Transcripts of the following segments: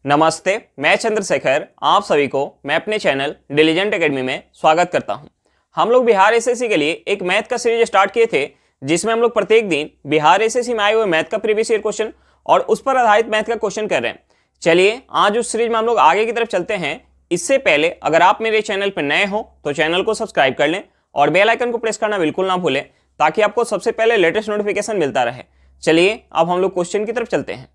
नमस्ते, मैं चंद्रशेखर आप सभी को मैं अपने चैनल डिलीजेंट एकेडमी में स्वागत करता हूं। हम लोग बिहार एसएससी के लिए एक मैथ का सीरीज स्टार्ट किए थे, जिसमें हम लोग प्रत्येक दिन बिहार एसएससी में आए हुए मैथ का प्रीवियस ईयर क्वेश्चन और उस पर आधारित मैथ का क्वेश्चन कर रहे हैं। चलिए आज उस सीरीज में हम लोग आगे की तरफ चलते हैं। इससे पहले अगर आप मेरे चैनल पर नए हो तो चैनल को सब्सक्राइब कर लें और बेल आइकन को प्रेस करना बिल्कुल ना भूलें, ताकि आपको सबसे पहले लेटेस्ट नोटिफिकेशन मिलता रहे। चलिए अब हम लोग क्वेश्चन की तरफ चलते हैं।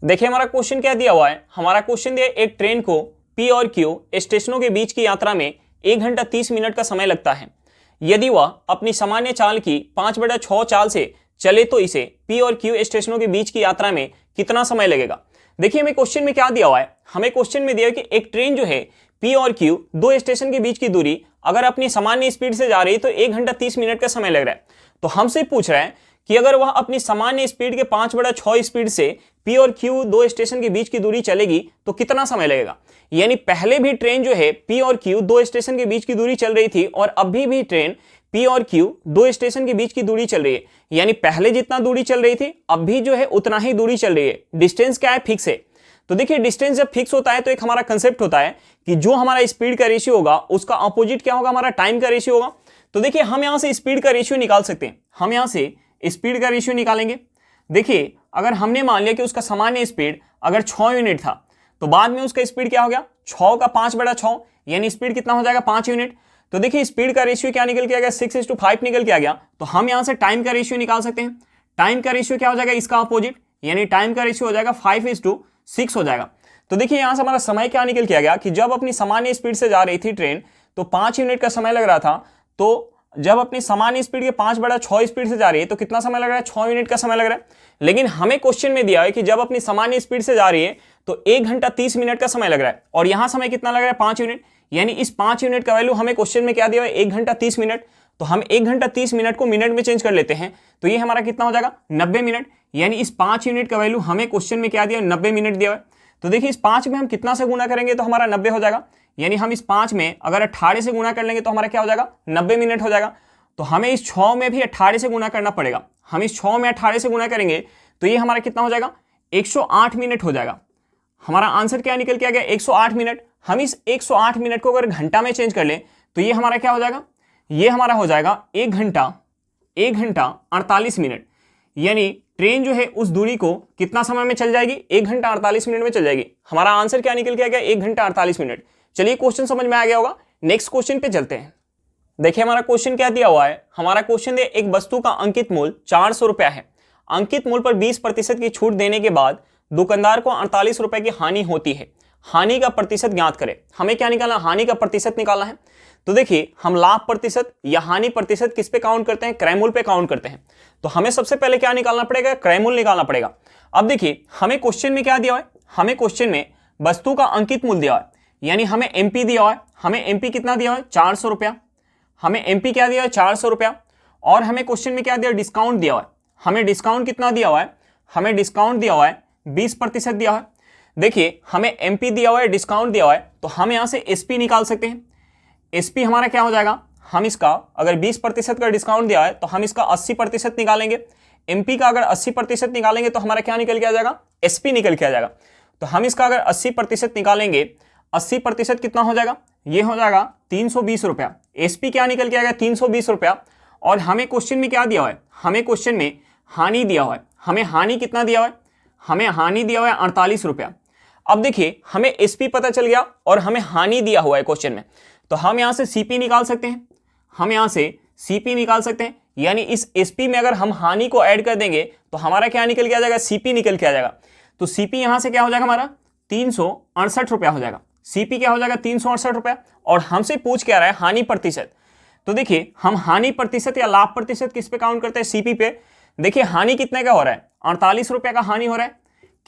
देखिए हमारा क्वेश्चन क्या दिया हुआ है। हमारा क्वेश्चन दिया एक ट्रेन को पी और क्यू स्टेशनों के बीच की यात्रा में 1 घंटा 30 मिनट का समय लगता है। यदि वह अपनी सामान्य चाल की 5/6 चाल से चले तो इसे पी और क्यू स्टेशनों के बीच की यात्रा में कितना समय लगेगा। देखिए हमें क्वेश्चन में क्या दिया हुआ है। हमें क्वेश्चन में दिया है कि एक ट्रेन जो है पी और क्यू दो स्टेशन के बीच की दूरी अगर अपनी सामान्य स्पीड से जा रही है तो 1 घंटा 30 मिनट का समय लग रहा है। तो हमसे पूछ रहा है कि अगर वह अपनी सामान्य स्पीड के 5/6 स्पीड से पी और क्यू दो स्टेशन के बीच की दूरी चलेगी तो कितना समय लगेगा। यानी पहले भी ट्रेन जो है पी और क्यू दो स्टेशन के बीच की दूरी चल रही थी और अभी भी ट्रेन पी और क्यू दो स्टेशन के बीच की दूरी चल रही है। यानी पहले जितना दूरी चल रही थी अब भी जो है उतना ही दूरी चल रही है। डिस्टेंस क्या है, फिक्स है। तो देखिए डिस्टेंस जब फिक्स होता है तो एक हमारा कंसेप्ट होता है कि जो हमारा स्पीड का रेशियो होगा उसका अपोजिट क्या होगा, हमारा टाइम का रेशियो होगा। तो देखिए हम यहां से स्पीड का रेशियो निकाल सकते हैं। हम यहां से स्पीड का रेशियो निकालेंगे। देखिए अगर हमने मान लिया कि उसका सामान्य स्पीड अगर 6 यूनिट था तो बाद में उसका स्पीड क्या हो गया, 6 का 5/6 यानी स्पीड कितना हो जाएगा, 5 यूनिट। तो देखिए स्पीड का रेशियो क्या निकल के आ गया, 6:5 निकल के आ गया। तो हम यहां से टाइम का रेशियो निकाल सकते हैं। टाइम का रेशियो क्या हो जाएगा, इसका अपोजिट, यानी टाइम का रेशियो हो जाएगा 5:6 हो जाएगा। तो देखिए यहां से हमारा समय क्या निकल के आ गया कि जब अपनी सामान्य स्पीड से जा रही थी ट्रेन तो 5 यूनिट का समय लग रहा था। तो जब अपनी सामान्य स्पीड के 5/6 स्पीड से जा रही है तो कितना समय लग रहा है, 6 यूनिट का समय लग रहा है। लेकिन हमें क्वेश्चन में दिया है कि जब अपनी सामान्य स्पीड से जा रही है तो 1 घंटा 30 मिनट का समय लग रहा है और यहां समय कितना लग रहा है, 5 यूनिट। यानी इस 5 यूनिट का वैल्यू हमें क्वेश्चन में क्या दिया है, 1 घंटा 30 मिनट। तो हम 1 घंटा 30 मिनट को मिनट में चेंज कर लेते हैं तो ये हमारा कितना हो जाएगा, 90 मिनट। यानी इस 5 यूनिट का वैल्यू हमें क्वेश्चन में क्या दिया, 90 मिनट दिया है। तो देखिए इस 5 में हम कितना से गुना करेंगे तो हमारा 90 हो जाएगा। यानी हम इस 5 में अगर 18 से गुना कर लेंगे तो हमारा क्या हो जाएगा, 90 मिनट हो जाएगा। तो हमें इस 6 में भी 18 से गुना करना पड़ेगा। हम इस 6 में 18 से गुना करेंगे तो ये हमारा कितना हो जाएगा, 108 मिनट हो जाएगा। हमारा आंसर क्या निकल के आ गया, 108 मिनट। हम इस 108 मिनट को अगर घंटा में चेंज कर लें तो ये हमारा क्या हो जाएगा, ये हमारा हो जाएगा 1 घंटा 48 मिनट। यानी ट्रेन जो है उस दूरी को कितना समय में चल जाएगी, 1 घंटा 48 मिनट में चल जाएगी। हमारा आंसर क्या निकल के आ गया, 1 घंटा 48 मिनट। चलिए क्वेश्चन समझ में आ गया होगा। नेक्स्ट क्वेश्चन पे चलते हैं। देखिए हमारा क्वेश्चन क्या दिया हुआ है। हमारा क्वेश्चन है एक वस्तु का अंकित मूल्य 400 रुपया है। अंकित मूल्य पर 20% की छूट देने के बाद दुकानदार को 48 रुपए की हानि होती है। हानि का प्रतिशत ज्ञात करें। हमें क्या निकालना, हानि का प्रतिशत निकालना है। तो देखिए हम लाभ प्रतिशत या हानि प्रतिशत किस पे काउंट करते हैं, क्रय मूल्य पे काउंट करते हैं। तो हमें सबसे पहले क्या निकालना पड़ेगा, क्रय मूल्य निकालना पड़ेगा। अब देखिए हमें क्वेश्चन में क्या दिया हुआ है, हमें क्वेश्चन में वस्तु का अंकित मूल्य दिया है, यानी हमें एमपी दिया हुआ है। हमें एमपी कितना दिया हुआ है, 400 रुपया। हमें एमपी क्या दिया है, 400 रुपया। और हमें क्वेश्चन में क्या दिया, डिस्काउंट दिया हुआ है। हमें डिस्काउंट कितना दिया हुआ है, हमें डिस्काउंट दिया हुआ है 20% दिया हुआ है। देखिए हमें एमपी दिया हुआ है, डिस्काउंट दिया हुआ है, तो हम यहां से एसपी निकाल सकते हैं। एसपी हमारा क्या हो जाएगा, हम इसका अगर 20% का डिस्काउंट दिया है तो हम इसका 80% निकालेंगे। एमपी का अगर 80% निकालेंगे तो हमारा क्या निकल के आ जाएगा, एसपी निकल के आ जाएगा। तो हम इसका अगर 80% निकालेंगे, 80% कितना हो जाएगा, ये हो जाएगा 320 रुपया। एसपी क्या निकल के आएगा, 320 रुपया। और हमें क्वेश्चन में क्या दिया हुआ है, हमें क्वेश्चन में हानि दिया हुआ है। हमें हानि कितना दिया हुआ है, हमें हानि दिया हुआ है 48 रुपया। अब देखिए हमें एसपी पता चल गया और हमें हानि दिया हुआ है क्वेश्चन में, तो हम यहां से सीपी निकाल सकते हैं। हम यहां से सीपी निकाल सकते हैं। यानी इस एसपी में अगर हम हानि को ऐड कर देंगे तो हमारा क्या निकल के आ जाएगा, सीपी निकल के आ जाएगा। तो सीपी यहां से क्या हो जाएगा, हमारा 368 रुपया हो जाएगा। सीपी क्या हो जाएगा, 368 रुपया। और हमसे पूछ क्या रहा है, हानि प्रतिशत। तो देखिए हम हानि प्रतिशत या लाभ प्रतिशत किस पे काउंट करते हैं, सीपी पे। देखिए हानि कितने का हो रहा है, 48 रुपया का हानि हो रहा है।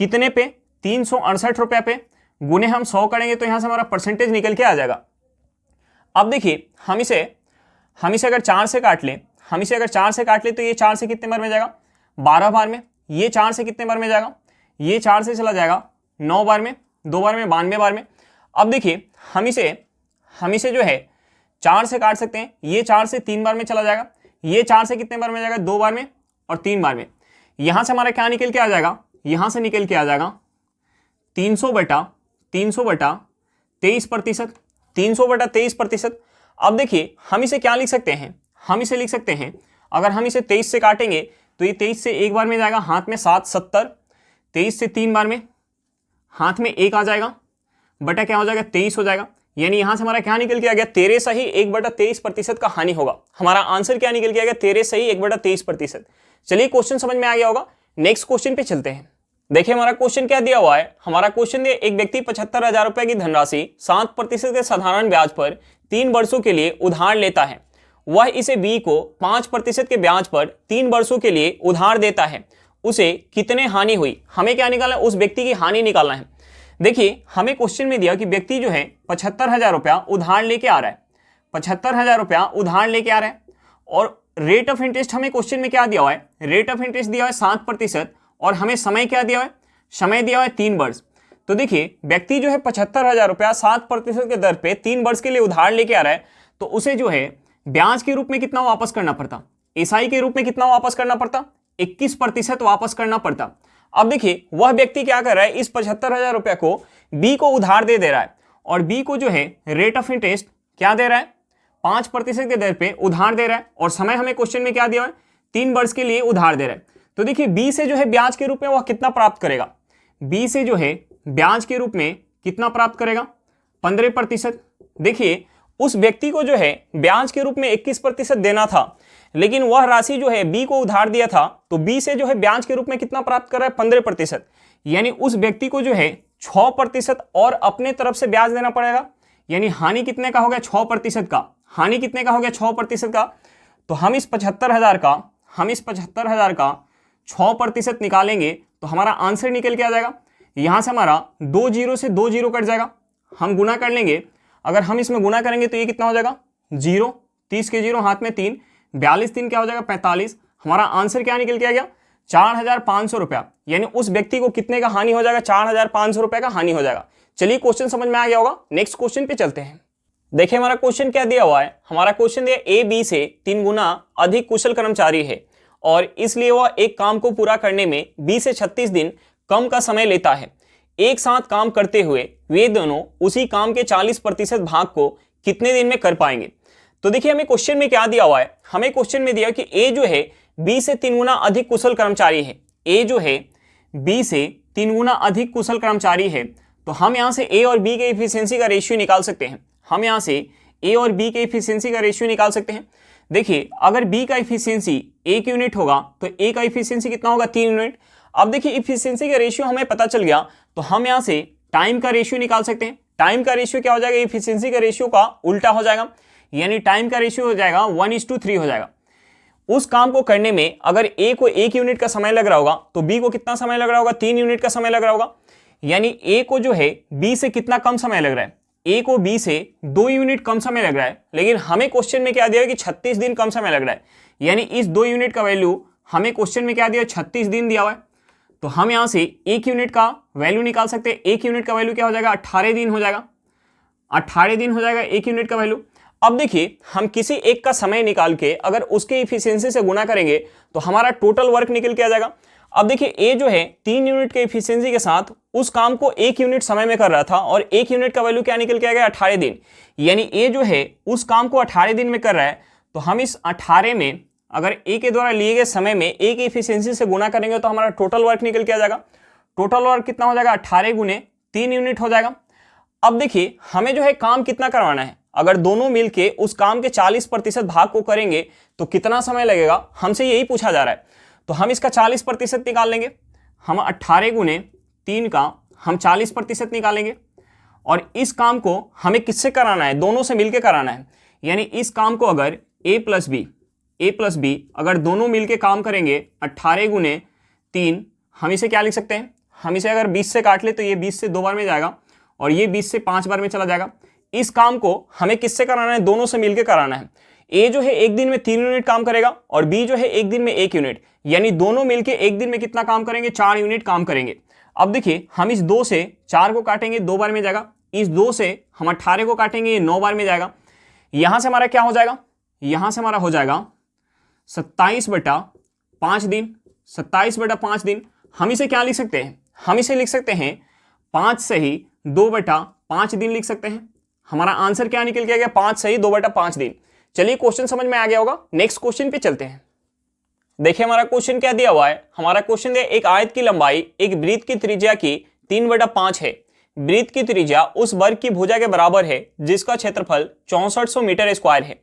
कितने पे, 368 रुपया पे। गुने हम 100 करेंगे तो यहां से हमारा परसेंटेज निकल के आ जाएगा। अब देखिए हम इसे अगर 4 से काट लें, हम इसे अगर 4 से काट लें तो ये 4 से कितने बार में जाएगा, 12 बार में। ये 4 से कितने बार में जाएगा, ये 4 से चला जाएगा 9 बार में, 2 बार में 92 बार में। अब देखिए हम इसे जो है 4 से काट सकते हैं। ये 4 से 3 बार में चला जाएगा। ये 4 से कितने बार में जाएगा, 2 बार में और 3 बार में। यहां से हमारा क्या निकल के आ जाएगा, यहां से निकल के आ जाएगा 300 बटा 300/23%, 300/23%। अब देखिए हम इसे क्या लिख सकते हैं, हम इसे लिख सकते हैं, अगर हम इसे 23 से काटेंगे तो ये 23 से एक बार में जाएगा, हाथ में 7 70, 23 से 3 बार में हाथ में 1 आ जाएगा, बटा क्या हो जाएगा 23 हो जाएगा। यानी यहां से हमारा क्या निकल के आ गया, 13 सही 1/23% का हानि होगा। हमारा आंसर क्या निकल के आ गया, 13 सही 1/23%। चलिए क्वेश्चन समझ में आ गया होगा, नेक्स्ट क्वेश्चन पे चलते हैं। देखिए हमारा क्वेश्चन क्या दिया हुआ है, हमारा क्वेश्चन दिया एक व्यक्ति 75,000 रुपए की धनराशि 7% के साधारण ब्याज पर 3 वर्षों के लिए उधार लेता है। वह इसे बी को 5% के ब्याज पर 3 वर्षों के लिए उधार देता है। उसे कितने हानि हुई, हमें क्या निकालना है, उस व्यक्ति की हानि निकालना है। देखिए हमें क्वेश्चन में दिया कि व्यक्ति जो है 75,000 रुपया उधार लेके आ रहा है, 75,000 रुपया उधार लेके आ रहा है, और रेट ऑफ इंटरेस्ट हमें क्वेश्चन में क्या दिया हुआ है, रेट ऑफ इंटरेस्ट दिया हुआ है 7%, और हमें समय क्या दिया हुआ है, समय दिया हुआ है 3 वर्ष। तो देखिए व्यक्ति जो है 75,000 रुपया 7% के दर पे 3 वर्ष के लिए उधार लेके आ रहा है, तो उसे जो है ब्याज के रूप में कितना वापस करना पड़ता, एसआई के रूप में कितना वापस करना पड़ता, 21% वापस करना पड़ता। अब देखिए वह व्यक्ति क्या कर रहा है, इस 75,000 रुपया को बी को उधार दे रहा है, और बी को जो है रेट ऑफ इंटरेस्ट क्या दे रहा है, 5% के दर पे उधार दे रहा है, और समय हमें क्वेश्चन में क्या दिया है, 3 वर्ष के लिए उधार दे रहा है। तो देखिए बी से जो है ब्याज के रूप में वह कितना प्राप्त करेगा, बी से जो है ब्याज के रूप में कितना प्राप्त करेगा, 15%। देखिए उस व्यक्ति को जो है ब्याज के रूप में 21% देना था, लेकिन वह राशि जो है बी को उधार दिया था, तो बी से जो है ब्याज के रूप में कितना प्राप्त कर रहा है, 15%। यानी उस व्यक्ति को जो है 6% और अपने तरफ से ब्याज देना पड़ेगा। यानी हानि कितने का हो गया, 6% का, हानि कितने का हो गया, 6% का। तो हम इस 75,000 का 6% निकालेंगे तो हमारा आंसर निकल के आ जाएगा। यहां से हमारा 2 जीरो से 2 जीरो कट जाएगा, हम गुना कर लेंगे, अगर हम इसमें गुना करेंगे तो ये कितना हो जाएगा, 0, 30 के 0 हाथ में 3, 42 3 क्या हो जाएगा 45। हमारा आंसर क्या निकल के आ गया, 4,500 रुपया। यानी उस व्यक्ति को कितने का हानि हो जाएगा, 4,500 रुपए का हानि हो जाएगा। चलिए क्वेश्चन समझ में आ गया होगा, नेक्स्ट क्वेश्चन पे चलते हैं। देखिए हमारा क्वेश्चन क्या दिया हुआ है, हमारा क्वेश्चन दिया ए बी से 3 गुना अधिक कुशल कर्मचारी है, और इसलिए वह एक काम को पूरा करने में 20 से 36 दिन कम का समय लेता है। एक साथ काम करते हुए वे दोनों उसी काम के 40% भाग को कितने दिन में कर पाएंगे। तो देखिए हमें क्वेश्चन में क्या दिया हुआ है, हमें क्वेश्चन में दिया कि ए जो है बी से 3 गुना अधिक कुशल कर्मचारी है, ए जो है बी से 3 गुना अधिक कुशल कर्मचारी है। तो हम यहां से ए और बी के इफिशियंसी का रेशियो निकाल सकते हैं, हम यहां से ए और बी के इफिशियंसी का रेशियो निकाल सकते हैं। देखिए अगर बी का इफिशियंसी 1 यूनिट होगा तो ए का इफिशियंसी कितना होगा, 3 यूनिट। अब देखिए इफिशियंसी का रेशियो हमें पता चल गया, तो हम यहां से टाइम का रेशियो निकाल सकते हैं। टाइम का रेशियो क्या हो जाएगा, इफिशियंसी का रेशियो का उल्टा हो जाएगा, यानी टाइम का रेशियो हो जाएगा 1:3 हो जाएगा। उस काम को करने में अगर ए को 1 यूनिट का समय लग रहा होगा तो बी को कितना समय लग रहा होगा, 3 यूनिट का समय लग रहा होगा। यानी ए को जो है बी से कितना कम समय लग रहा है, ए को बी से 2 यूनिट कम समय लग रहा है, लेकिन हमें क्वेश्चन में क्या दिया है कि 36 दिन कम समय लग रहा है। यानी इस 2 यूनिट का वैल्यू हमें क्वेश्चन में क्या दिया, 36 दिन दिया हुआ है। तो हम यहां से 1 यूनिट का वैल्यू निकाल सकते हैं। 1 यूनिट का वैल्यू क्या हो जाएगा, 18 दिन हो जाएगा, 18 दिन हो जाएगा 1 यूनिट का वैल्यू। अब देखिए हम किसी एक का समय निकाल के अगर उसके इफिशियंसी से गुना करेंगे तो हमारा टोटल वर्क निकल के आ जाएगा। अब देखिए ए जो है 3 यूनिट के इफिशियंसी के साथ उस काम को 1 यूनिट समय में कर रहा था, और 1 यूनिट का वैल्यू क्या निकल के आ गया, 18 दिन। यानी ए जो है उस काम को 18 दिन में कर रहा है, तो हम इस 18 में अगर ए के द्वारा लिए गए समय में ए की इफिशियंसी से गुना करेंगे तो हमारा टोटल वर्क निकल के आ जाएगा। टोटल वर्क कितना हो जाएगा, 18 गुने 3 यूनिट हो जाएगा। अब देखिए हमें जो है काम कितना करवाना है, अगर दोनों मिलके उस काम के 40% भाग को करेंगे तो कितना समय लगेगा, हमसे यही पूछा जा रहा है। तो हम इसका 40% निकाल लेंगे, हम 18 गुने 3 का हम 40% निकालेंगे, और इस काम को हमें किससे कराना है, दोनों से मिलके कराना है। यानी इस काम को अगर ए प्लस बी अगर दोनों मिलके काम करेंगे 18 गुने 3, हम इसे क्या लिख सकते हैं, हम इसे अगर 20 से काट ले तो ये 20 से 2 बार में जाएगा, और ये 20 से 5 बार में चला जाएगा। इस काम को हमें किससे कराना है, दोनों से मिलकर कराना है। ए जो है एक दिन में 3 यूनिट काम करेगा, और बी जो है एक दिन में 1 यूनिट, यानी दोनों मिलकर एक दिन में कितना काम करेंगे, 4 यूनिट काम करेंगे। अब देखिए हम इस 2 से 4 को काटेंगे, 2 बार में जाएगा। इस 2 से हम 18 को काटेंगे, ये 9 बार में जाएगा। यहां से हमारा क्या हो जाएगा, यहां से हमारा हो जाएगा 27/5 दिन, 27/5 दिन। हम इसे क्या लिख सकते हैं, हम इसे लिख सकते हैं 5 से ही 2/5 दिन लिख सकते हैं। हमारा आंसर क्या निकल के आ गया? 5 सही 2/5 दिन। चलिए क्वेश्चन समझ में आ गया होगा, नेक्स्ट क्वेश्चन पे चलते हैं। देखिए हमारा क्वेश्चन क्या दिया हुआ है। हमारा क्वेश्चन है एक आयत की लंबाई एक वृत्त की त्रिज्या की 3/5 है। वृत्त की त्रिज्या उस वर्ग की भुजा के बराबर है जिसका क्षेत्रफल 6400 मीटर स्क्वायर है।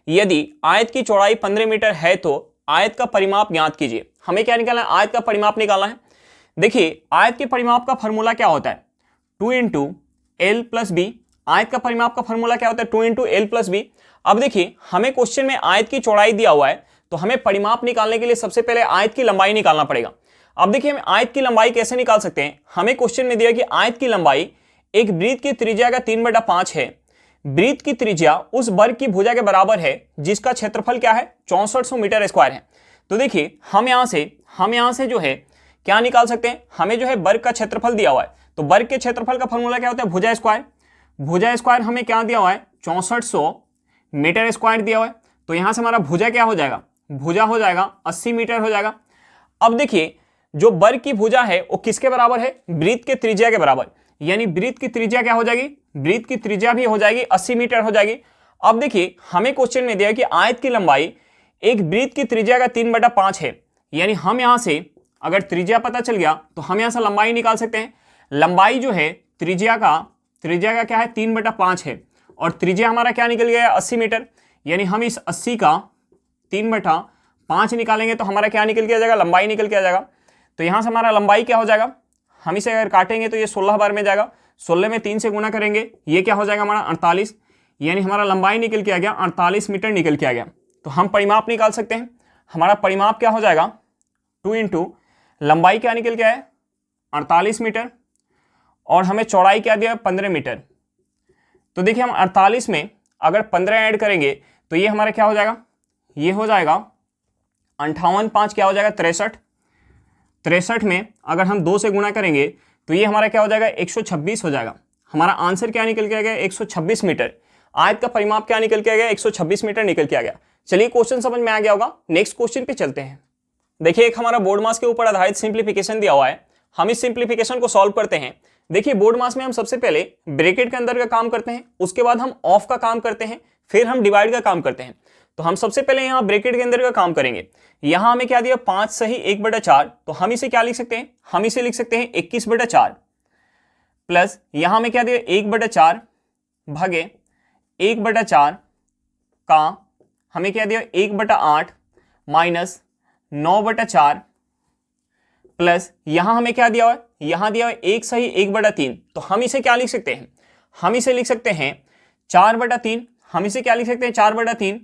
यदि आयत की चौड़ाई 15 मीटर है तो आयत का परिमाप ज्ञात कीजिए। हमें क्या निकालना है? आयत का परिमाप निकालना है। देखिए आयत के परिमाप का फॉर्मूला क्या होता है? 2 × L + B। आयत का परिमाप का फॉर्मूला क्या होता है? 2 × L + B। अब देखिए हमें क्वेश्चन में आयत की चौड़ाई दिया हुआ है, तो हमें परिमाप निकालने के लिए सबसे पहले आयत की लंबाई निकालना पड़ेगा। अब देखिए हम आयत की लंबाई कैसे निकाल सकते हैं? हमें क्वेश्चन में दिया कि आयत की लंबाई एक वृत्त की त्रिज्या का 3/5 है। वृत्त की त्रिज्या उस वर्ग की भुजा के बराबर है जिसका क्षेत्रफल क्या है? 6400 मीटर स्क्वायर है। तो देखिए हम यहां से जो है क्या निकाल सकते हैं? हमें जो है वर्ग का क्षेत्रफल दिया हुआ है, तो वर्ग के क्षेत्रफल का फॉर्मूला क्या होता है? भुजा स्क्वायर। भुजा स्क्वायर हमें क्या दिया हुआ है? 6400 मीटर स्क्वायर दिया हुआ है। तो यहां से हमारा भुजा क्या हो जाएगा? भुजा हो जाएगा 80 मीटर हो जाएगा। अब देखिए जो वर्ग की भुजा है वो किसके बराबर है? वृत्त के त्रिज्या के बराबर। यानी वृत्त की त्रिज्या क्या हो जाएगी? वृत्त की त्रिज्या भी हो जाएगी 80 मीटर हो जाएगी। अब देखिए हमें क्वेश्चन में दिया कि आयत की लंबाई एक वृत्त की त्रिज्या का 3/5 है। यानी हम यहां से अगर त्रिज्या पता चल गया तो हम यहां से लंबाई निकाल सकते हैं। लंबाई जो है त्रिज्या का क्या है? 3/5 है और त्रिज्या हमारा क्या निकल गया? 80 मीटर। यानी हम इस 80 का 3/5 निकालेंगे तो हमारा क्या निकल के आ जाएगा? लंबाई निकल के आ जाएगा। तो यहां से हमारा लंबाई क्या हो जाएगा? हम इसे अगर काटेंगे तो ये 16 बार में जाएगा। 16 में 3 से गुना करेंगे, ये क्या हो जाएगा हमारा? 48। यानी हमारा लंबाई निकल के आ गया 48 मीटर निकल के आ गया। तो हम परिमाप निकाल सकते हैं। हमारा परिमाप क्या हो जाएगा? 2 × लंबाई क्या निकल के आया? 48 मीटर और हमें चौड़ाई क्या दिया? 15 मीटर। तो देखिए हम 48 में अगर 15 ऐड करेंगे तो ये हमारा क्या हो जाएगा? ये हो जाएगा 58 5 क्या हो जाएगा? 63। 63 में अगर हम 2 से गुणा करेंगे तो ये हमारा क्या हो जाएगा? 126 हो जाएगा। हमारा आंसर क्या निकल के आ गया? 126 मीटर। आयत का परिमाप क्या निकल के आ गया? 126 मीटर निकल के आ गया। चलिए क्वेश्चन समझ में आ गया होगा, नेक्स्ट क्वेश्चन पे चलते हैं। देखिए एक हमारा बोर्ड मास के ऊपर आधारित सिंप्लीफिकेशन दिया हुआ है। हम इस सिंप्लीफिकेशन को सॉल्व करते हैं। देखिए बोर्ड मास में हम सबसे पहले ब्रैकेट के अंदर का काम करते हैं, उसके बाद हम ऑफ का काम करते हैं, फिर हम डिवाइड का काम करते हैं। तो हम सबसे पहले यहाँ ब्रैकेट के अंदर का काम करेंगे। यहाँ हमें क्या दिया? 5 सही 1/4। तो हम इसे क्या लिख सकते हैं? हम इसे लिख सकते हैं 21/4 प्लस यहाँ हमें क्या दिया? 1/4 भागे 1/4 का हमें क्या दिया? 1/8 माइनस 9/4 प्लस यहाँ हमें क्या दिया हुआ है? यहाँ दिया हुआ है 1 सही 1/3। तो हम इसे क्या लिख सकते हैं? हम इसे लिख सकते हैं 4/3। हम इसे क्या लिख सकते हैं? 4/3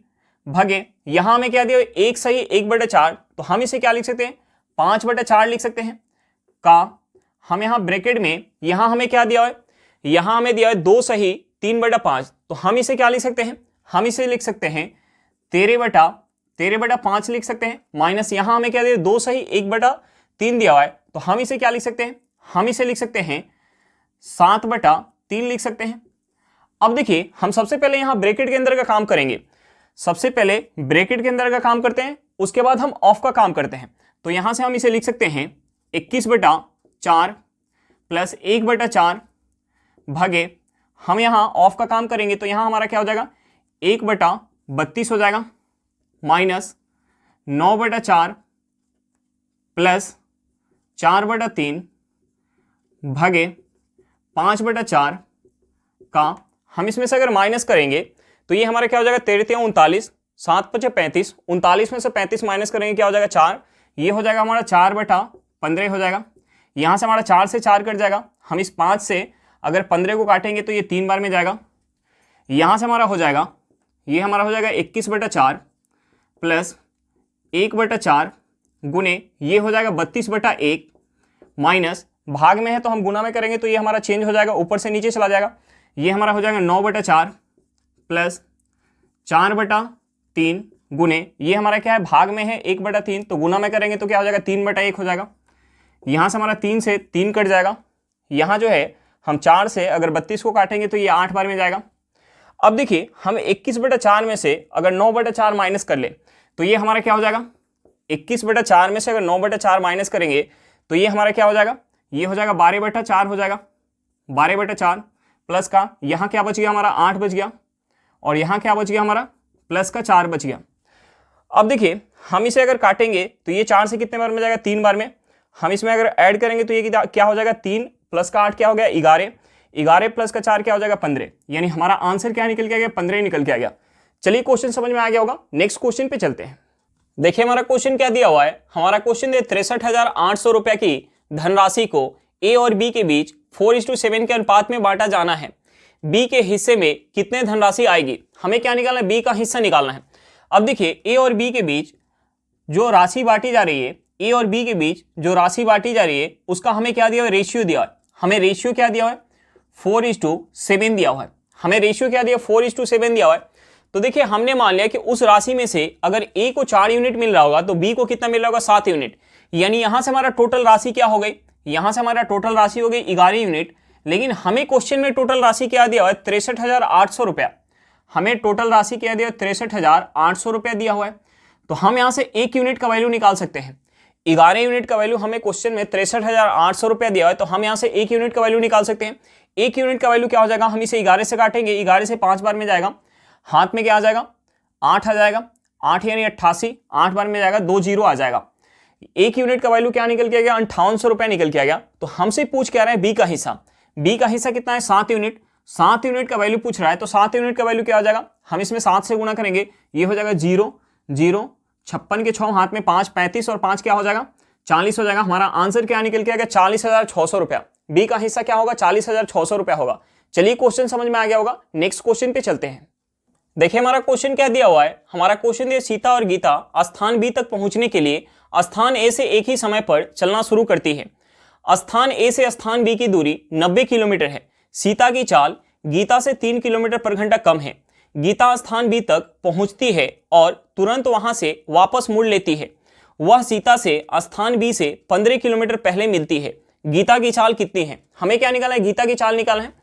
भागे यहाँ हमें क्या दिया हुआ है? 1 सही 1/4। तो हम इसे क्या लिख सकते हैं? 5/4 लिख सकते हैं का हम यहाँ ब्रैकेट में यहाँ हमें क्या दिया हुआ है? यहाँ हमें दिया है 2 सही 3/5। तो हम इसे क्या लिख सकते हैं? हम इसे लिख सकते हैं 13/5 लिख सकते हैं माइनस यहाँ हमें क्या दिया? 2 सही 1/3 दिया हुआ है। तो हम इसे क्या लिख सकते हैं? हम इसे लिख सकते हैं 7/3 लिख सकते हैं। अब देखिए हम सबसे पहले यहाँ ब्रैकेट के अंदर का काम करेंगे। सबसे पहले ब्रैकेट के अंदर का काम करते हैं, उसके बाद हम ऑफ का काम करते हैं। तो यहां से हम इसे लिख सकते हैं 21/4 प्लस 1/4 भागे हम यहाँ ऑफ का काम करेंगे तो यहाँ हमारा क्या हो जाएगा? 1/32 हो जाएगा माइनस 9/4 प्लस 4/3 भागे 5/4 का हम इसमें से अगर माइनस करेंगे तो ये हमारा क्या हो जाएगा? 13 39 7 5 35। 39 में से 35 माइनस करेंगे क्या हो जाएगा? 4। ये हो जाएगा हमारा 4/15 हो जाएगा। यहाँ से हमारा 4 से 4 कट जाएगा। हम इस 5 से अगर 15 को काटेंगे तो ये 3 बार में जाएगा। यहाँ से हमारा हो जाएगा, ये हमारा हो जाएगा 21/4 प्लस 1/4 गुने ये हो जाएगा 32/1 माइनस भाग में है तो हम गुना में करेंगे तो ये हमारा चेंज हो जाएगा, ऊपर से नीचे चला जाएगा। ये हमारा हो जाएगा 9/4 प्लस 4/3 गुने ये हमारा क्या है? भाग में है 1/3 तो गुना में करेंगे तो क्या हो जाएगा? 3/1 हो जाएगा। यहाँ से हमारा 3 से 3 कट जाएगा। यहाँ जो है हम 4 से अगर 32 को काटेंगे तो ये 8 बार में जाएगा। अब देखिए हम 21/4 में से अगर 9/4 माइनस कर ले तो ये हमारा क्या हो जाएगा? 21/4 में से अगर 9/4 माइनस करेंगे तो ये हमारा क्या हो जाएगा? ये हो जाएगा 12/4 हो जाएगा। 12/4 प्लस का यहाँ क्या बच गया हमारा 8 बच गया, और यहाँ क्या बच गया हमारा प्लस का 4 बच गया। अब देखिए हम इसे अगर काटेंगे तो ये 4 से कितने बार में जाएगा, 3 बार में। हम इसमें अगर ऐड करेंगे तो ये क्या हो जाएगा, 3 प्लस का 8 क्या हो गया 11, 11 प्लस का 4 क्या हो जाएगा 15। यानी हमारा आंसर क्या निकल के आ गया, 15 निकल के आ गया। चलिए क्वेश्चन समझ में आ गया होगा, नेक्स्ट क्वेश्चन पे चलते हैं। देखिए हमारा क्वेश्चन क्या दिया हुआ है, हमारा क्वेश्चन है 63,800 रुपए की धनराशि को ए और बी के बीच 4:7 के अनुपात में बांटा जाना है। बी के हिस्से में कितने धनराशि आएगी, हमें क्या निकालना है, बी का हिस्सा निकालना है। अब देखिए ए और बी के बीच जो राशि बांटी जा रही है, ए और बी के बीच जो राशि बांटी जा रही है उसका हमें क्या दिया हुआ है, रेशियो दिया है। हमें रेशियो क्या दिया हुआ है, 4:7 दिया हुआ है। हमें रेशियो क्या दिया, 4:7 दिया हुआ है। तो देखिए हमने मान लिया कि उस राशि में से अगर ए को 4 यूनिट मिल रहा होगा तो बी को कितना मिल रहा होगा, 7 यूनिट। यानी यहां से हमारा टोटल राशि क्या हो गई, यहां से हमारा टोटल राशि हो गई 11 यूनिट। लेकिन हमें क्वेश्चन में टोटल राशि क्या दिया हुआ है, 63,800 रुपया। हमें टोटल राशि क्या दिया, 63,800 रुपया दिया हुआ है। तो हम यहां से 1 यूनिट का वैल्यू निकाल सकते हैं। 11 यूनिट का वैल्यू हमें क्वेश्चन में 63,800 रुपया दिया है, तो हम यहां से 1 यूनिट का वैल्यू निकाल सकते हैं। 1 यूनिट का वैल्यू क्या हो जाएगा, हम इसे 11 से काटेंगे, 11 से 5 बार में जाएगा, हाथ में क्या आ जाएगा 8 आ जाएगा, 8 यानी 88, 8 बार में जाएगा 2 जीरो आ जाएगा। 1 यूनिट का वैल्यू क्या निकल के आ गया, 5800 रुपया निकल के आ गया। तो हमसे पूछ क्या रहा है, बी का हिस्सा। बी का हिस्सा कितना है, 7 यूनिट। 7 यूनिट का वैल्यू पूछ रहा है, तो 7 यूनिट का वैल्यू क्या हो जाएगा, हम इसमें 7 से गुणा करेंगे, ये हो जाएगा 0 0, 56 के 6 हाथ में 5, 35 और 5 क्या हो जाएगा 40 हो जाएगा। हमारा आंसर क्या निकल के आ गया, 40,600 रुपया। बी का हिस्सा क्या होगा, 40,600 रुपया होगा। चलिए क्वेश्चन समझ में आ गया होगा, नेक्स्ट क्वेश्चन पे चलते हैं। देखिए हमारा क्वेश्चन क्या दिया हुआ है, हमारा क्वेश्चन दिया सीता और गीता स्थान बी तक पहुंचने के लिए स्थान ए से एक ही समय पर चलना शुरू करती है। स्थान ए से स्थान बी की दूरी 90 किलोमीटर है। सीता की चाल गीता से 3 किलोमीटर पर घंटा कम है। गीता स्थान बी तक पहुंचती है और तुरंत वहां से वापस मुड़ लेती है। वह सीता से स्थान बी से 15 किलोमीटर पहले मिलती है। गीता की चाल कितनी है, हमें क्या निकालना है, गीता की चाल निकालना है।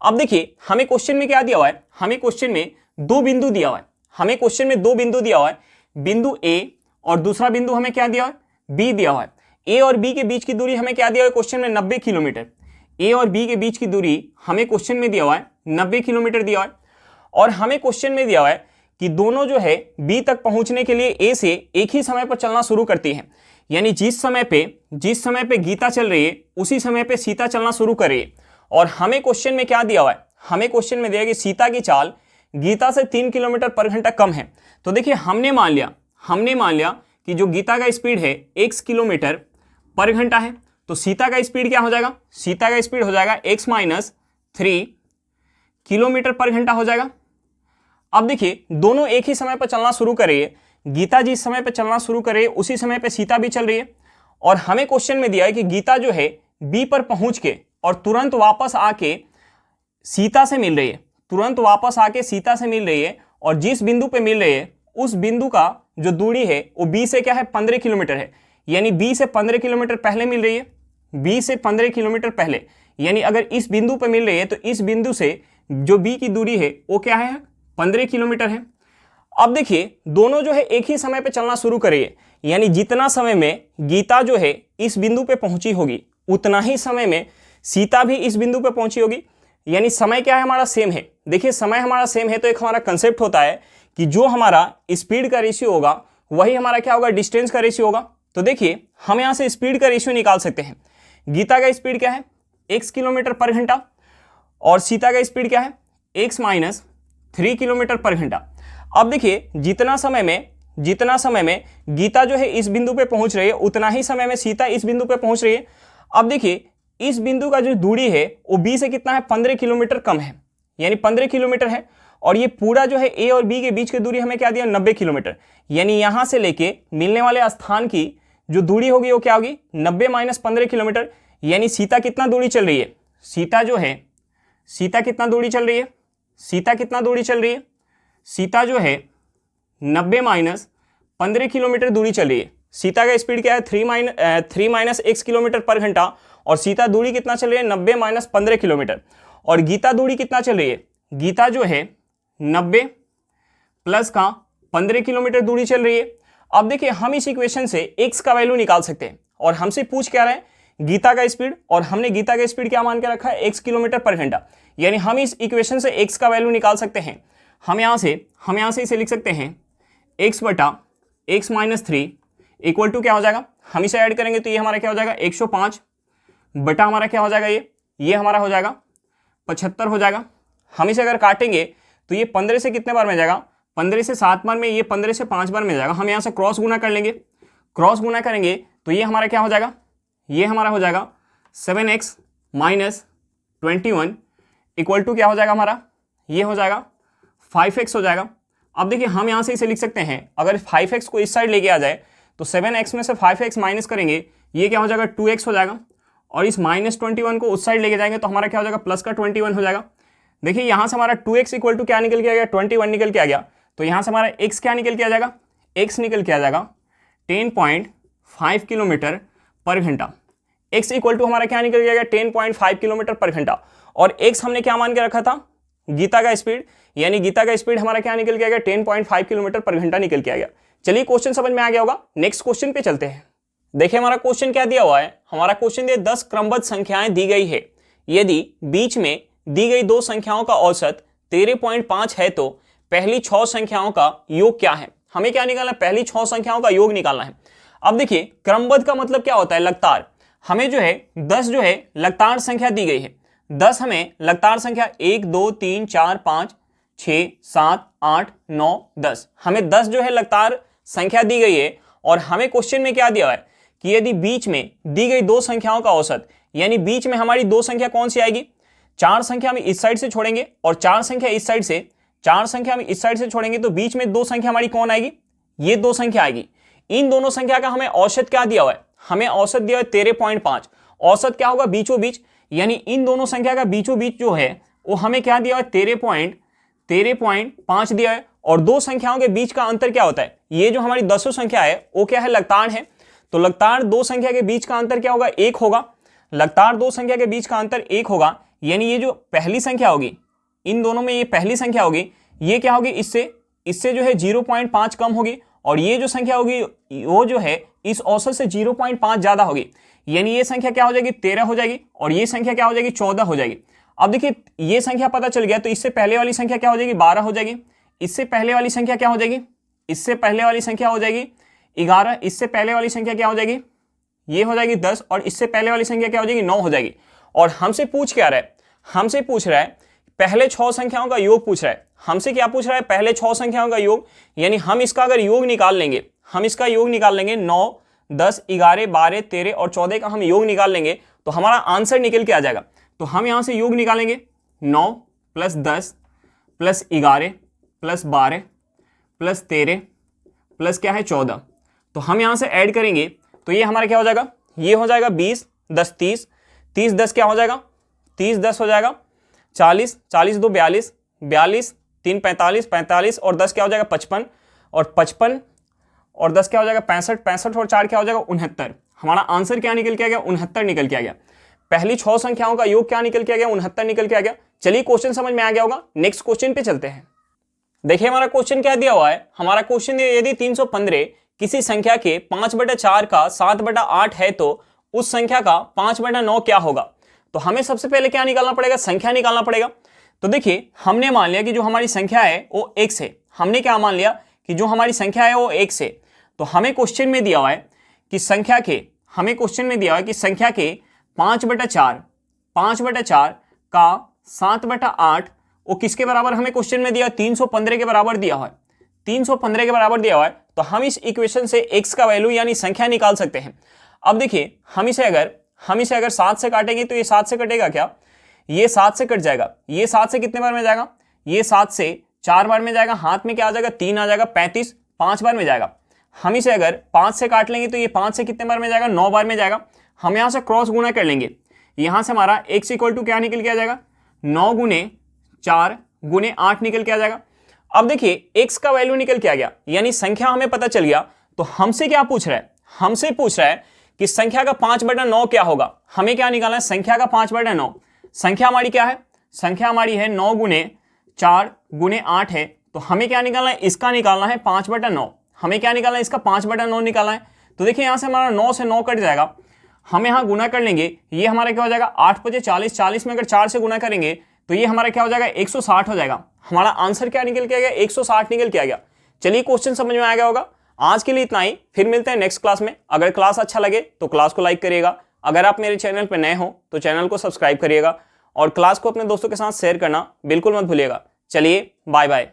अब देखिए हमें क्वेश्चन में क्या दिया हुआ है, हमें क्वेश्चन में 2 बिंदु दिया हुआ है। हमें क्वेश्चन में 2 बिंदु दिया हुआ है, बिंदु ए और दूसरा बिंदु हमें क्या दिया हुआ है, बी दिया हुआ है। ए और बी के बीच की दूरी हमें क्या दिया हुआ है क्वेश्चन में, 90 किलोमीटर। ए और बी के बीच की दूरी हमें क्वेश्चन में दिया हुआ है 90 किलोमीटर दिया हुआ है। और हमें क्वेश्चन में दिया हुआ है कि दोनों जो है बी तक पहुंचने के लिए ए से एक ही समय पर चलना शुरू करती है। यानी जिस समय पे गीता चल रही है उसी समय पे सीता चलना शुरू कर रही है। और हमें क्वेश्चन में क्या दिया हुआ है, हमें क्वेश्चन में दिया कि सीता की चाल गीता से 3 किलोमीटर पर घंटा कम है। तो देखिए हमने मान लिया कि जो गीता का स्पीड है x किलोमीटर पर घंटा है, तो सीता का स्पीड क्या हो जाएगा, सीता का स्पीड हो जाएगा x - 3 किलोमीटर पर घंटा हो जाएगा। अब देखिए दोनों एक ही समय पर चलना शुरू कर रही है। गीता जिस समय पर चलना शुरू कर रही है उसी समय पर सीता भी चल रही है। और हमें क्वेश्चन में दिया है कि गीता जो है बी पर पहुंच के और तुरंत वापस आके सीता से मिल रही है, तुरंत वापस आके सीता से मिल रही है। और जिस बिंदु पे मिल रही है उस बिंदु का जो दूरी है वो बी से क्या है, 15 किलोमीटर है। यानी बी से 15 किलोमीटर पहले मिल रही है, बी से 15 किलोमीटर पहले। यानी अगर इस बिंदु पे मिल रही है तो इस बिंदु से जो बी की दूरी है वो क्या है, 15 किलोमीटर है। अब देखिए दोनों जो है एक ही समय पे चलना शुरू करिए। यानी जितना समय में गीता जो है इस बिंदु पे पहुंची होगी उतना ही समय में सीता भी इस बिंदु पे पहुंची होगी। यानी समय क्या है हमारा सेम है। देखिए समय हमारा सेम है तो एक हमारा कंसेप्ट होता है कि जो हमारा स्पीड का रेशियो होगा वही हमारा क्या होगा, डिस्टेंस का रेशियो होगा। तो देखिए हम यहां से स्पीड का रेशियो निकाल सकते हैं। गीता का स्पीड क्या है, x किलोमीटर पर घंटा, और सीता का स्पीड क्या है, x - 3 किलोमीटर पर घंटा। अब देखिए जितना समय में गीता जो है इस बिंदु पे पहुंच रही है उतना ही समय में सीता इस बिंदु पे पहुंच रही है। अब देखिए इस बिंदु का जो दूरी है वो बी से कितना है, 15 किलोमीटर कम है। यानी 15 किलोमीटर है। और ये पूरा जो है ए और बी के बीच की दूरी हमें क्या दिया, 90 किलोमीटर। यानी यहां से लेके मिलने वाले स्थान की जो दूरी होगी वो क्या होगी, 90 - 15 किलोमीटर। यानी सीता कितना दूरी चल रही है, सीता कितना दूरी चल रही है, सीता जो है 90 - 15 किलोमीटर दूरी चल रही है। सीता का स्पीड क्या है, 3 - x किलोमीटर पर घंटा। और सीता दूरी कितना चल रही है, 90 - 15 किलोमीटर। और गीता दूरी कितना चल रही है, गीता जो है 90 प्लस का 15 किलोमीटर दूरी चल रही है। अब देखिए हम इस इक्वेशन से x का वैल्यू निकाल सकते हैं। और हमसे पूछ क्या रहे हैं, गीता का स्पीड, और हमने गीता का स्पीड क्या मान के रखा है, x किलोमीटर पर घंटा। यानी हम इस इक्वेशन से x का वैल्यू निकाल सकते हैं। हम यहाँ से इसे लिख सकते हैं x बटा x माइनस 3 इक्वल टू क्या हो जाएगा, हम इसे ऐड करेंगे तो ये हमारा क्या हो जाएगा 105 बटा हमारा क्या हो जाएगा, ये हमारा हो जाएगा 75 हो जाएगा। हम इसे अगर काटेंगे तो ये 15 से कितने बार में जाएगा, 15 से 7 बार में, ये 15 से 5 बार में जाएगा। हम यहाँ से क्रॉस गुना कर लेंगे, क्रॉस गुना करेंगे तो ये हमारा क्या हो जाएगा, ये हमारा हो जाएगा 7x माइनस 21 इक्वल टू क्या हो जाएगा हमारा, ये हो जाएगा 5x हो जाएगा। अब देखिए हम यहाँ से इसे लिख सकते हैं, अगर 5x को इस साइड लेके आ जाए तो 7x में से 5x माइनस करेंगे, ये क्या हो जाएगा 2x हो जाएगा, और इस माइनस 21 को उस साइड लेके जाएंगे तो हमारा क्या हो जाएगा प्लस का 21 हो जाएगा। देखिए यहाँ से हमारा 2x इक्वल टू क्या निकल के आ गया, 21 निकल के आ गया। तो यहाँ से हमारा x क्या निकल के आ जाएगा, x निकल के आ जाएगा 10.5 किलोमीटर पर घंटा। x इक्वल टू हमारा क्या निकल के आ गया 10.5 किलोमीटर पर घंटा, और x हमने क्या मान के रखा था, गीता का स्पीड, यानी गीता का स्पीड हमारा क्या निकल के आ गया 10.5 किलोमीटर पर घंटा निकल के आ गया। चलिए क्वेश्चन समझ में आ गया होगा, नेक्स्ट क्वेश्चन पे चलते हैं। देखिए हमारा क्वेश्चन क्या दिया हुआ है, हमारा क्वेश्चन दिया 10 क्रमबद्ध संख्याएं दी गई है, यदि बीच में दी गई दो संख्याओं का औसत 13.5 है तो पहली 6 संख्याओं का योग क्या है। हमें क्या निकालना है, पहली 6 संख्याओं का योग निकालना है। अब देखिए क्रमबद्ध का मतलब क्या होता है, लगातार। हमें जो है 10 जो है लगातार संख्या दी गई है, 10 हमें लगातार संख्या 1 2 3 4 5 6 7 8 9 10, हमें 10 जो है लगातार संख्या दी गई है। और हमें क्वेश्चन में क्या दिया है कि यदि बीच में दी गई दो संख्याओं का औसत, यानी बीच में हमारी दो संख्या कौन सी आएगी, 4 संख्या हम इस साइड से छोड़ेंगे और 4 संख्या इस साइड से, 4 संख्या हम इस साइड से छोड़ेंगे तो बीच में दो संख्या हमारी कौन आएगी, ये दो संख्या आएगी। इन दोनों संख्या का हमें औसत क्या दिया हुआ है, हमें औसत दिया है 13.5। औसत क्या होगा, बीचों बीच, यानी इन दोनों संख्या का बीचों बीच जो है वो हमें क्या दिया है 13.5 दिया है। और दो संख्याओं के बीच का अंतर क्या होता है, ये जो हमारी 10 संख्या है वो क्या है, लगातार है। तो लगातार दो संख्या के बीच का अंतर क्या होगा, 1 होगा। लगातार दो संख्या के बीच का अंतर 1 होगा, यानी ये जो पहली संख्या होगी, इन दोनों में ये पहली संख्या होगी, ये क्या होगी, इससे जो है 0.5 कम होगी, और ये जो संख्या होगी वो जो है इस औसत से 0.5 ज्यादा होगी, यानी ये संख्या क्या हो जाएगी 13 हो जाएगी, और ये संख्या क्या हो जाएगी 14 हो जाएगी। अब देखिए ये संख्या पता चल गया, तो इससे पहले वाली संख्या क्या हो जाएगी 12 हो जाएगी, इससे पहले वाली संख्या क्या हो जाएगी, इससे पहले वाली संख्या हो जाएगी 11, इससे पहले वाली संख्या क्या हो जाएगी, ये हो जाएगी 10, और इससे पहले वाली संख्या क्या हो जाएगी 9 हो जाएगी। और हमसे पूछ क्या रहा है, हमसे पूछ रहा है पहले 6 संख्याओं का योग पूछ रहा है। हमसे क्या पूछ रहा है, पहले 6 संख्याओं का योग, यानी हम इसका अगर योग निकाल लेंगे, हम इसका योग निकाल लेंगे 9 10 11 12 13 और 14 का हम योग निकाल लेंगे तो हमारा आंसर निकल के आ जाएगा। तो हम यहां से योग निकालेंगे 9 + 10 + 11 + 12 + 13 प्लस क्या है 14। तो हम यहां से ऐड करेंगे तो ये हमारा क्या हो जाएगा, ये हो जाएगा 20 10 30 30 10 क्या हो जाएगा, 30 10 हो जाएगा 40 40 2 42 42 3 45 45 और 10 क्या हो जाएगा 55 और 55 और 10 क्या हो जाएगा 65 65 और 4 क्या हो जाएगा 69। हमारा आंसर क्या निकल के आ गया, 69 निकल के आ गया। पहली 6 संख्याओं का योग क्या निकल के आ गया, 69 निकल के आ गया। चलिए क्वेश्चन समझ में आ गया होगा, नेक्स्ट क्वेश्चन पे चलते हैं। देखिए हमारा क्वेश्चन क्या दिया हुआ है, हमारा क्वेश्चन यदि 315 किसी संख्या के 5/4 का 7/8 है तो उस संख्या का 5/9 क्या होगा। तो हमें सबसे पहले क्या निकालना पड़ेगा, संख्या निकालना पड़ेगा। तो देखिए हमने मान लिया कि जो हमारी संख्या है वो x है, हमने क्या मान लिया कि जो हमारी संख्या है वो x है। तो हमें क्वेश्चन में दिया हुआ है कि संख्या के, हमें क्वेश्चन में दिया हुआ है कि संख्या के 5/4 का 7/8 वो किसके बराबर, हमें क्वेश्चन में दिया 315 के बराबर दिया हुआ है, 315 के बराबर दिया हुआ है। तो हम इस इक्वेशन से x का वैल्यू यानी संख्या निकाल सकते हैं। अब देखिए हम इसे अगर 7 से काटेंगे तो ये 7 से कटेगा क्या, ये 7 से कट जाएगा, ये 7 से कितने बार में जाएगा, ये 7 से 4 बार में जाएगा, हाथ में क्या आ जाएगा 3 आ जाएगा, 35 5 बार में जाएगा। हम इसे अगर 5 से काट लेंगे तो ये 5 से कितने बार में जाएगा, 9 बार में जाएगा। हम यहाँ से क्रॉस गुना कर लेंगे, यहाँ से हमारा x इक्वल टू क्या निकल के आ जाएगा 9 × 4 × 8 निकल के आ जाएगा। अब देखिए x का वैल्यू निकल के आ गया, यानी संख्या हमें पता चल गया। तो हमसे क्या पूछ रहा है, हमसे पूछ रहा है कि संख्या का 5/9 क्या होगा। हमें क्या निकालना है, संख्या का 5/9। संख्या हमारी क्या है, संख्या हमारी है 9 × 4 × 8 है। तो हमें क्या निकालना है, इसका निकालना है 5/9। हमें क्या निकालना है, इसका 5/9 निकालना है। तो देखिए यहाँ से हमारा 9 से 9 कट जाएगा, हम यहाँ गुना कर लेंगे, ये हमारा क्या हो जाएगा 8 बजे 40, 40 में अगर 4 से गुना करेंगे तो ये हमारा क्या हो जाएगा 160 हो जाएगा। हमारा आंसर क्या निकल के आ गया 160 निकल के आ गया। चलिए क्वेश्चन समझ में आ गया होगा। आज के लिए इतना ही, फिर मिलते हैं नेक्स्ट क्लास में। अगर क्लास अच्छा लगे तो क्लास को लाइक करिएगा, अगर आप मेरे चैनल पर नए हो तो चैनल को सब्सक्राइब करिएगा और क्लास को अपने दोस्तों के साथ शेयर करना बिल्कुल मत भूलिएगा। चलिए बाय बाय।